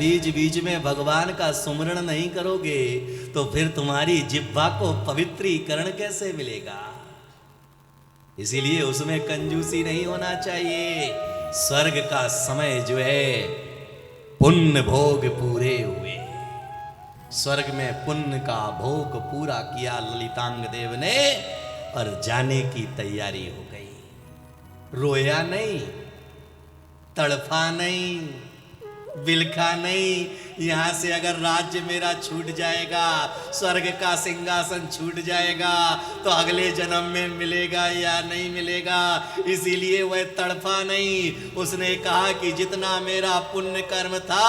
बीच बीच में भगवान का सुमरण नहीं करोगे तो फिर तुम्हारी जिह्वा को पवित्रीकरण कैसे मिलेगा? इसीलिए उसमें कंजूसी नहीं होना चाहिए। स्वर्ग का समय जो है पुण्य भोग पूरे हुए, स्वर्ग में पुण्य का भोग पूरा किया ललितांग देव ने और जाने की तैयारी हो गई। रोया नहीं, तड़फा नहीं, बिलखा नहीं। यहां से अगर राज्य मेरा छूट जाएगा, स्वर्ग का सिंहासन छूट जाएगा तो अगले जन्म में मिलेगा या नहीं मिलेगा, इसीलिए वह तड़फा नहीं। उसने कहा कि जितना मेरा पुण्य कर्म था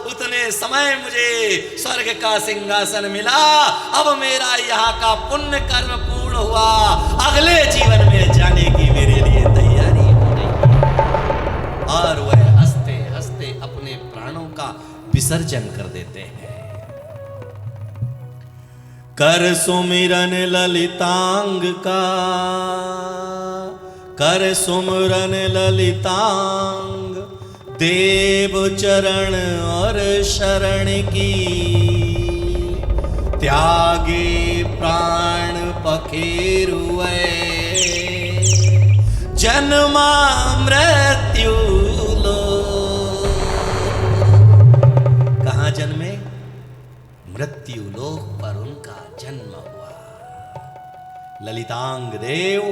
उतने समय मुझे स्वर्ग का सिंहासन मिला, अब मेरा यहाँ का पुण्य कर्म पूर्ण हुआ, अगले जीवन में जाने की मेरे लिए तैयारी हो गई। और वह हंसते हंसते अपने प्राणों का विसर्जन कर देते हैं। कर सुमिरन ललितांग का, कर सुमिरन ललितांग, देव चरण और शरण की, त्यागे प्राण पखेरुए, जन्मा मृत्यु लो। कहां जन्मे? मृत्यु लोक पर उनका जन्म हुआ। ललितांग देव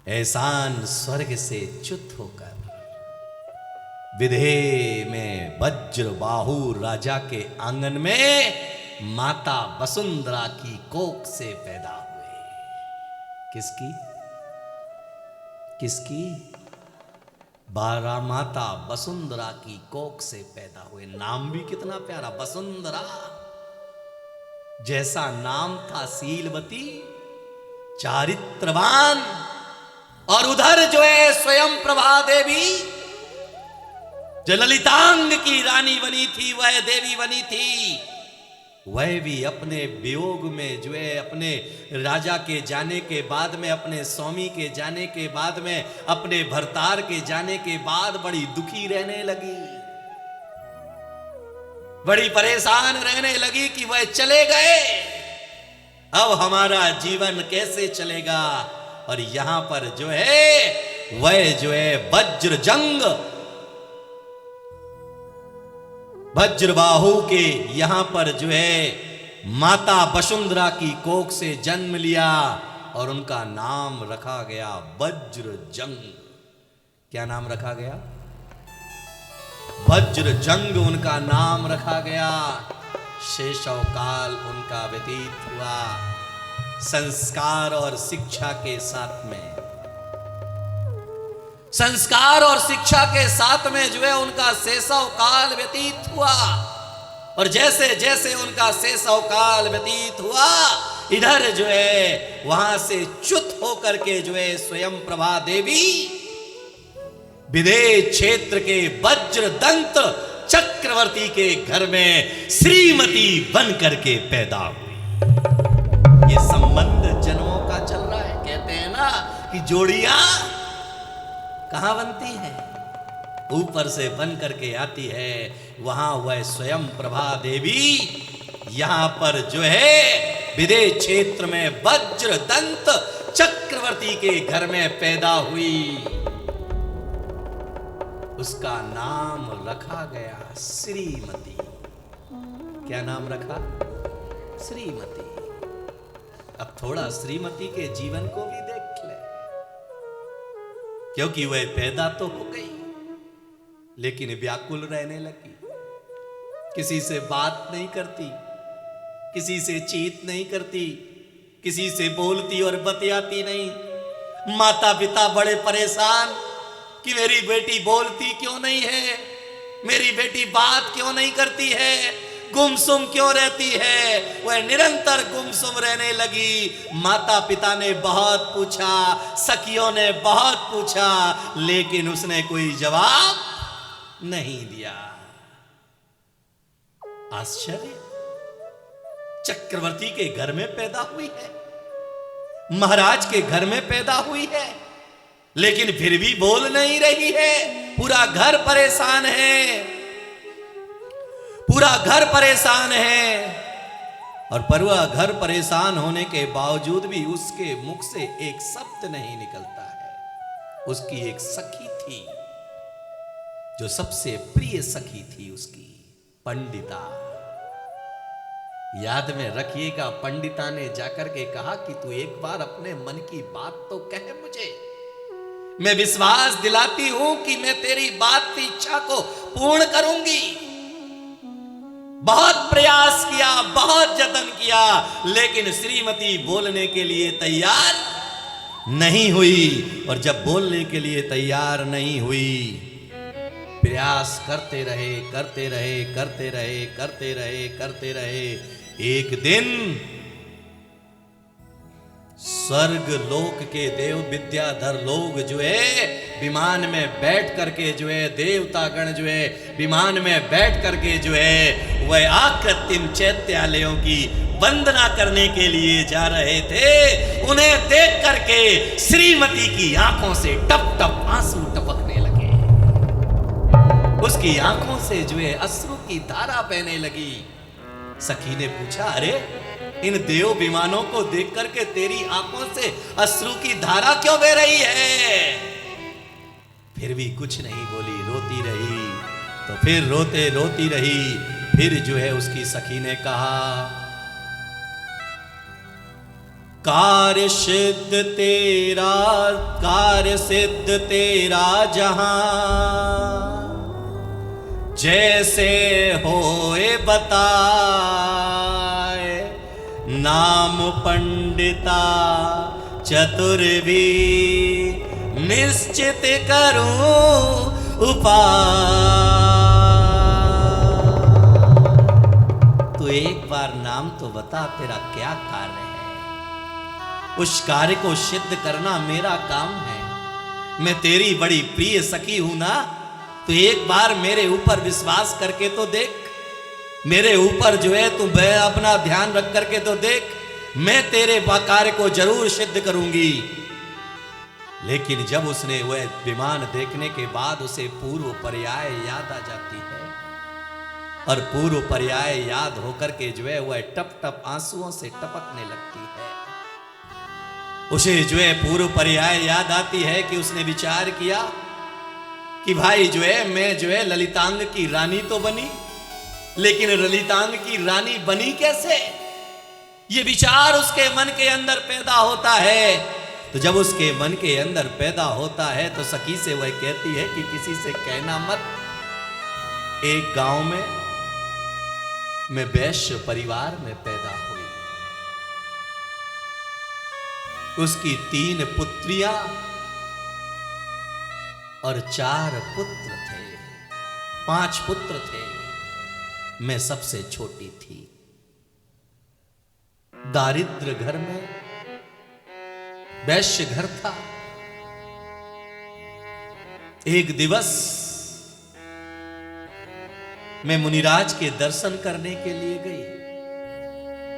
एहसान स्वर्ग से च्युत होकर विधे में वज्र बाहु राजा के आंगन में माता वसुंधरा की कोख से पैदा हुए। किसकी? किसकी? बारा माता वसुंधरा की कोख से पैदा हुए। नाम भी कितना प्यारा, वसुंधरा। जैसा नाम था शीलवती, चारित्रवान, और उधर जो है स्वयं प्रभा देवी जो ललितांग की रानी बनी थी, वह देवी बनी थी, वह भी अपने वियोग में जो है अपने राजा के जाने के बाद में, अपने स्वामी के जाने के बाद में, अपने भरतार के जाने के बाद बड़ी दुखी रहने लगी, बड़ी परेशान रहने लगी कि वह चले गए, अब हमारा जीवन कैसे चलेगा। और यहां पर जो है वह जो है वज्र जंग, वज्रबाहु के यहां पर जो है माता वसुंधरा की कोख से जन्म लिया और उनका नाम रखा गया वज्र जंग। क्या नाम रखा गया? वज्र जंग उनका नाम रखा गया। शेषव काल उनका व्यतीत हुआ संस्कार और शिक्षा के साथ में, संस्कार और शिक्षा के साथ में जो है उनका शेषव काल व्यतीत हुआ। और जैसे जैसे उनका शेषव काल व्यतीत हुआ, इधर जो है वहां से च्युत होकर के जो है स्वयं प्रभा देवी विदेह क्षेत्र के वज्रदंत चक्रवर्ती के घर में श्रीमती बन करके पैदा हुई। ये संबंध जन्मों का चल रहा है। कहते हैं ना कि जोड़ियां कहां बनती है? ऊपर से बन करके आती है। वहां वह स्वयं प्रभा देवी यहां पर जो है विदेह क्षेत्र में वज्रदंत चक्रवर्ती के घर में पैदा हुई। उसका नाम रखा गया श्रीमती। क्या नाम रखा? श्रीमती। अब थोड़ा श्रीमती के जीवन को भी देख ले, क्योंकि वह पैदा तो हो गई लेकिन व्याकुल रहने लगी, किसी से बात नहीं करती, किसी से चीत नहीं करती, किसी से बोलती और बतियाती नहीं। माता पिता बड़े परेशान कि मेरी बेटी बोलती क्यों नहीं है, मेरी बेटी बात क्यों नहीं करती है, गुमसुम क्यों रहती है। वह निरंतर गुमसुम रहने लगी। माता पिता ने बहुत पूछा, सखियों ने बहुत पूछा, लेकिन उसने कोई जवाब नहीं दिया। आश्चर्य, चक्रवर्ती के घर में पैदा हुई है, महाराज के घर में पैदा हुई है, लेकिन फिर भी बोल नहीं रही है। पूरा घर परेशान है। पूरा घर परेशान है, और पूरा घर परेशान होने के बावजूद भी उसके मुख से एक शब्द नहीं निकलता है। उसकी एक सखी थी, जो सबसे प्रिय सखी थी उसकी, पंडिता। याद में रखिएगा, पंडिता ने जाकर के कहा कि तू एक बार अपने मन की बात तो कह मुझे, मैं विश्वास दिलाती हूं कि मैं तेरी बात की इच्छा को पूर्ण करूंगी। बहुत प्रयास किया, बहुत जतन किया, लेकिन श्रीमती बोलने के लिए तैयार नहीं हुई। और जब बोलने के लिए तैयार नहीं हुई, प्रयास करते रहे, करते रहे, करते रहे, करते रहे, करते रहे। एक दिन स्वर्ग लोक के देव विद्याधर लोग जो है विमान में बैठ करके जो है, देवतागण जो है विमान में बैठ करके जो है वह आकृतिम चैत्यालयों की वंदना करने के लिए जा रहे थे। उन्हें देख करके श्रीमती की आंखों से टप टप आंसू टपकने लगे। उसकी आंखों से जो है अश्रु की धारा बहने लगी। सखी ने पूछा, अरे इन देव विमानों को देख करके तेरी आंखों से अश्रु की धारा क्यों बह रही है? फिर भी कुछ नहीं बोली, रोती रही। तो फिर रोते रोती रही। फिर जो है उसकी सखी ने कहा, कार्य सिद्ध तेरा जहां, जैसे होए बताए, नाम पंडिता चतुर्वी, निश्चित करूं उपाय। तो एक बार नाम तो बता, तेरा क्या कार्य है? उस कार्य को सिद्ध करना मेरा काम है। मैं तेरी बड़ी प्रिय सखी हूं ना, तो एक बार मेरे ऊपर विश्वास करके तो देख, मेरे ऊपर जो है तू अपना ध्यान रख करके तो देख, मैं तेरे कार्य को जरूर सिद्ध करूंगी। लेकिन जब उसने वह विमान देखने के बाद उसे पूर्व पर्याय याद आ जाती है, और पूर्व पर्याय याद होकर के जो है वह टप टप आंसुओं से टपकने लगती है। उसे जो है पूर्व पर्याय याद आती है कि उसने विचार किया कि भाई जो है मैं जो है ललितांग की रानी तो बनी, लेकिन ललितांग की रानी बनी कैसे? ये विचार उसके मन के अंदर पैदा होता है। तो जब उसके मन के अंदर पैदा होता है तो सखी से वह कहती है कि किसी से कहना मत। एक गांव में मैं वैश्य परिवार में पैदा हुई। उसकी 3 पुत्रियां और 4 पुत्र थे, 5 पुत्र थे। मैं सबसे छोटी थी। दारिद्र घर में वैश्य घर था। एक दिवस मैं मुनिराज के दर्शन करने के लिए गई,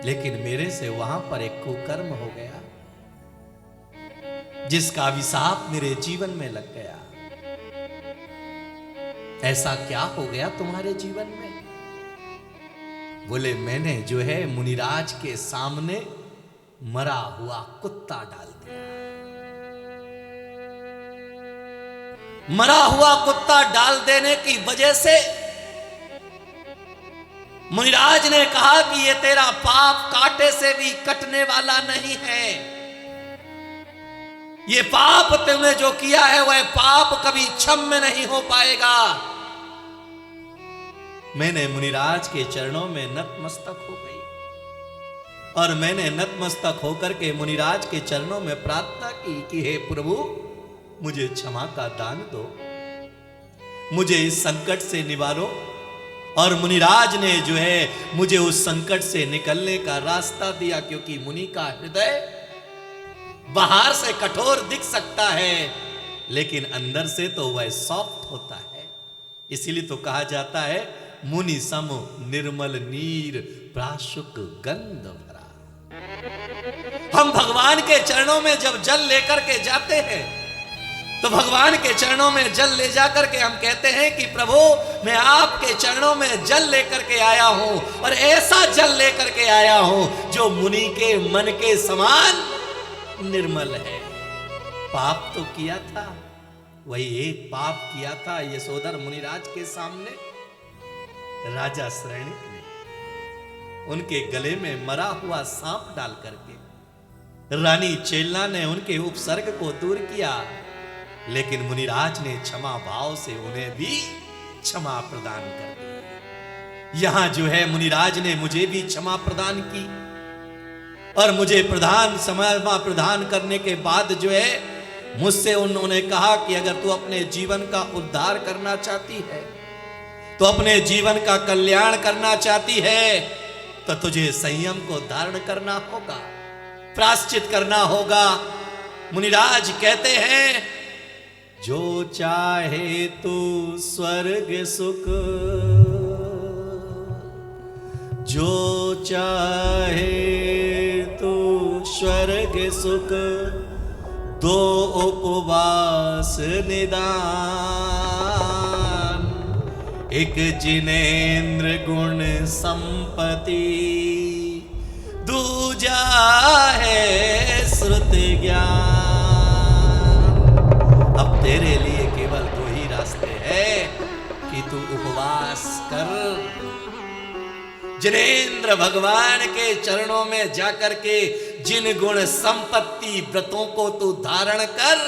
लेकिन मेरे से वहां पर एक कुकर्म हो गया, जिसका अभिशाप मेरे जीवन में लग गया। ऐसा क्या हो गया तुम्हारे जीवन में? बोले, मैंने जो है मुनिराज के सामने मरा हुआ कुत्ता डाल दिया। मरा हुआ कुत्ता डाल देने की वजह से मुनिराज ने कहा कि ये तेरा पाप कांटे से भी कटने वाला नहीं है। ये पाप तुमने जो किया है वह पाप कभी क्षम्य नहीं हो पाएगा। मैंने मुनिराज के चरणों में नतमस्तक हो गई, और मैंने नतमस्तक होकर के मुनिराज के चरणों में प्रार्थना की कि हे प्रभु, मुझे क्षमा का दान दो, मुझे इस संकट से निवारो। और मुनिराज ने जो है मुझे उस संकट से निकलने का रास्ता दिया, क्योंकि मुनि का हृदय बाहर से कठोर दिख सकता है, लेकिन अंदर से तो वह सॉफ्ट होता है। इसीलिए तो कहा जाता है, मुनि सम निर्मल नीर प्राशुक गंध भरा। हम भगवान के चरणों में जब जल लेकर के जाते हैं तो भगवान के चरणों में जल ले जाकर के हम कहते हैं कि प्रभु मैं आपके चरणों में जल लेकर के आया हूं, और ऐसा जल लेकर के आया हूं जो मुनि के मन के समान निर्मल है। पाप तो किया था, वही एक पाप किया था यशोधर मुनिराज के सामने। राजा श्रेणिक ने उनके गले में मरा हुआ सांप डाल करके रानी चेलना ने उनके उपसर्ग को दूर किया, लेकिन मुनिराज ने क्षमा भाव से उन्हें भी क्षमा प्रदान कर दी। यहां जो है मुनिराज ने मुझे भी क्षमा प्रदान की, और मुझे क्षमा प्रदान करने के बाद जो है मुझसे उन्होंने कहा कि अगर तू अपने जीवन का उद्धार करना चाहती है, तो अपने जीवन का कल्याण करना चाहती है, तो तुझे संयम को धारण करना होगा, प्रायश्चित करना होगा। मुनिराज कहते हैं जो चाहे तू स्वर्ग सुख, जो चाहे तू स्वर्ग सुख, दो उपवास निदान, एक जिनेन्द्र गुण संपत्ति, दूजा है श्रुति ज्ञान। अब तेरे लिए केवल दो ही रास्ते हैं कि तू उपवास कर, जिनेन्द्र भगवान के चरणों में जाकर के जिन गुण संपत्ति व्रतों को तू धारण कर,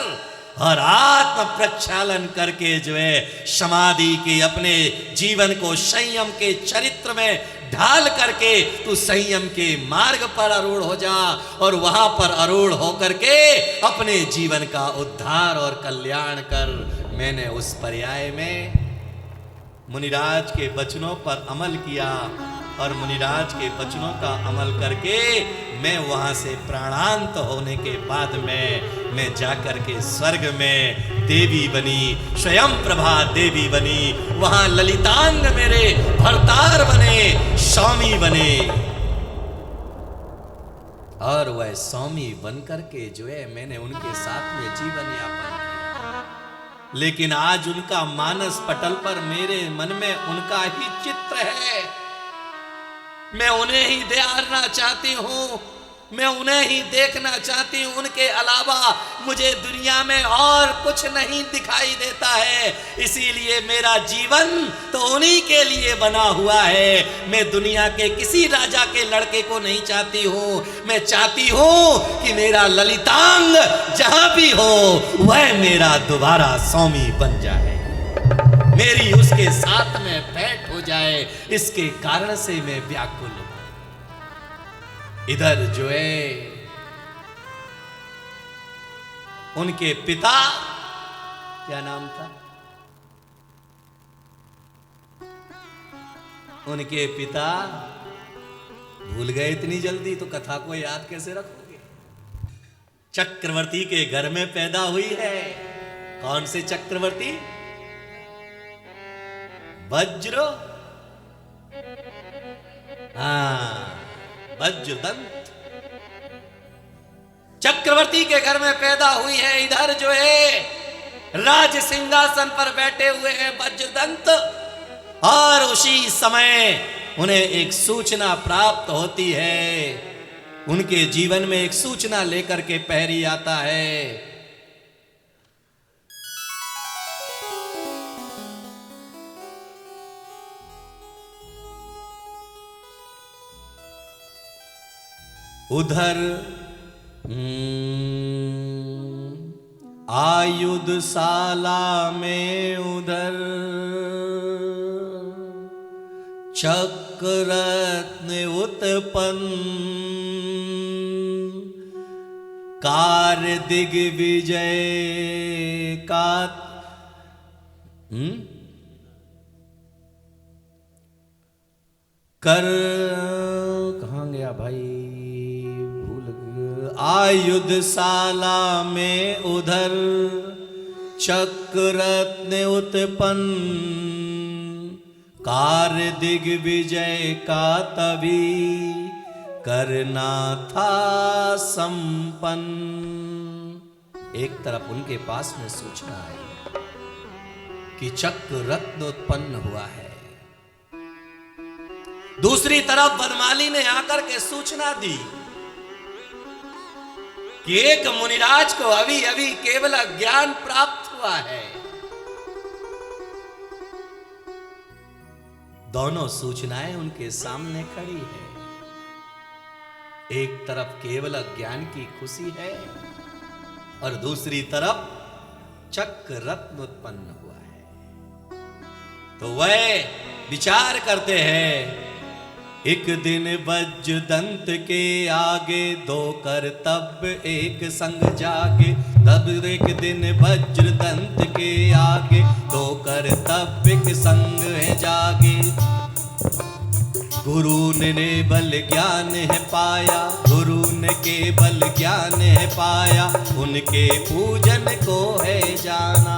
और आत्म प्रक्षालन करके जो है समाधि के अपने जीवन को संयम के चरित्र में ढाल करके तू संयम के मार्ग पर आरूढ़ हो जा, और वहां पर आरूढ़ होकर के अपने जीवन का उद्धार और कल्याण कर। मैंने उस पर्याय में मुनिराज के वचनों पर अमल किया, और मुनिराज के वचनों का अमल करके मैं वहां से प्राणांत होने के बाद में मैं जाकर के स्वर्ग में देवी बनी, स्वयं प्रभा देवी बनी। वहां ललितांग मेरे भरतार बने, स्वामी बने, और वह स्वामी बन करके जो है मैंने उनके साथ में जीवन यापन किया। लेकिन आज उनका मानस पटल पर मेरे मन में उनका ही चित्र है। मैं उन्हें ही ध्याना चाहती हूं, मैं उन्हें ही देखना चाहती हूं। उनके अलावा मुझे दुनिया में और कुछ नहीं दिखाई देता है। इसीलिए मेरा जीवन तो उन्हीं के लिए बना हुआ है। मैं दुनिया के किसी राजा के लड़के को नहीं चाहती हूं। मैं चाहती हूं कि मेरा ललितांग जहां भी हो वह मेरा दोबारा स्वामी बन जाए, मेरी उसके साथ में भेंट हो जाए। इसके कारण से मैं व्याकुल हूं। इधर जो है उनके पिता, क्या नाम था उनके पिता, भूल गए इतनी जल्दी, तो कथा को याद कैसे रखोगे। चक्रवर्ती के घर में पैदा हुई है। कौन से चक्रवर्ती? वज्र, वज्रदंत चक्रवर्ती के घर में पैदा हुई है। इधर जो है राज सिंहासन पर बैठे हुए हैं वज्रदंत, और उसी समय उन्हें एक सूचना प्राप्त होती है। उनके जीवन में एक सूचना लेकर के पहरी आता है। उधर आयुधशाला में उधर चक्ररत्न उत्पन्न, कार्य दिग्विजय का कर, कहां गया भाई, आयुधशाला में उधर चक्ररत्न उत्पन्न, कार्य दिग्विजय का तभी करना था संपन्न। एक तरफ उनके पास में सूचना आई कि चक्र रत्न उत्पन्न हुआ है, दूसरी तरफ वनमाली ने आकर के सूचना दी कि एक मुनिराज को अभी अभी केवल ज्ञान प्राप्त हुआ है। दोनों सूचनाएं उनके सामने खड़ी है। एक तरफ केवल ज्ञान की खुशी है और दूसरी तरफ चक्र रत्न उत्पन्न हुआ है। तो वह विचार करते हैं, एक दिन वज्र दंत के आगे दो कर्तव्य एक संग जागे। तब एक दिन वज्र दंत के आगे दो कर्तव्य एक संग है जागे। गुरु ने बल ज्ञान है पाया, गुरु ने केवल ज्ञान है पाया, उनके पूजन को है जाना।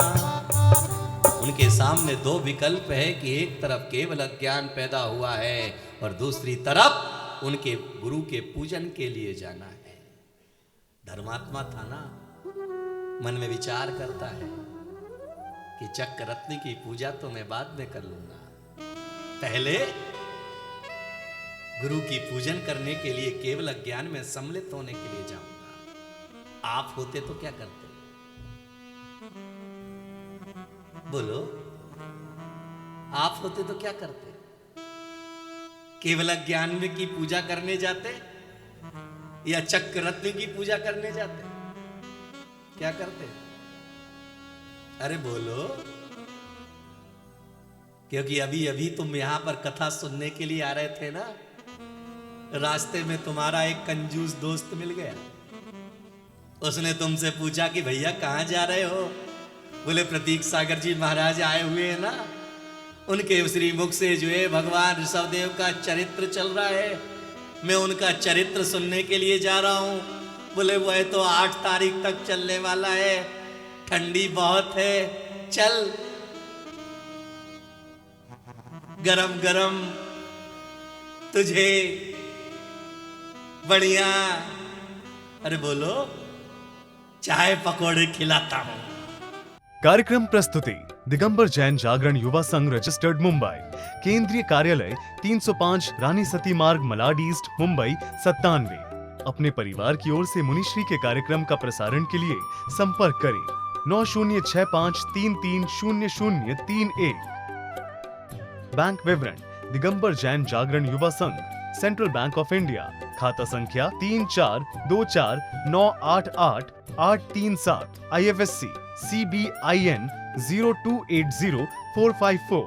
उनके सामने दो विकल्प है कि एक तरफ केवल अज्ञान पैदा हुआ है और दूसरी तरफ उनके गुरु के पूजन के लिए जाना है। धर्मात्मा था ना, मन में विचार करता है कि चक्र रत्न की पूजा तो मैं बाद में कर लूंगा, पहले गुरु की पूजन करने के लिए केवल अज्ञान में सम्मिलित होने के लिए जाऊंगा। आप होते तो क्या करते? बोलो, आप होते तो क्या करते? केवल ज्ञान में की पूजा करने जाते या चक्र रत्न की पूजा करने जाते? क्या करते? अरे बोलो, क्योंकि अभी अभी तुम यहां पर कथा सुनने के लिए आ रहे थे ना, रास्ते में तुम्हारा एक कंजूस दोस्त मिल गया। उसने तुमसे पूछा कि भैया कहां जा रहे हो? बोले प्रतीक सागर जी महाराज आए हुए हैं ना, उनके श्री मुख से जो है भगवान ऋषभदेव का चरित्र चल रहा है, मैं उनका चरित्र सुनने के लिए जा रहा हूं। बोले वह तो 8 तारीख तक चलने वाला है, ठंडी बहुत है, चल गरम गरम तुझे बढ़िया, अरे बोलो, चाय पकौड़े खिलाता हूं। कार्यक्रम प्रस्तुति दिगंबर जैन जागरण युवा संघ रजिस्टर्ड मुंबई, केंद्रीय कार्यालय 305 रानी सती मार्ग मलाड ईस्ट मुंबई 97। अपने परिवार की ओर से मुनिश्री के कार्यक्रम का प्रसारण के लिए संपर्क करें 9065330031। बैंक विवरण दिगंबर जैन जागरण युवा संघ, सेंट्रल बैंक ऑफ इंडिया, खाता संख्या 3424988837, IFSC CBIN 0280454।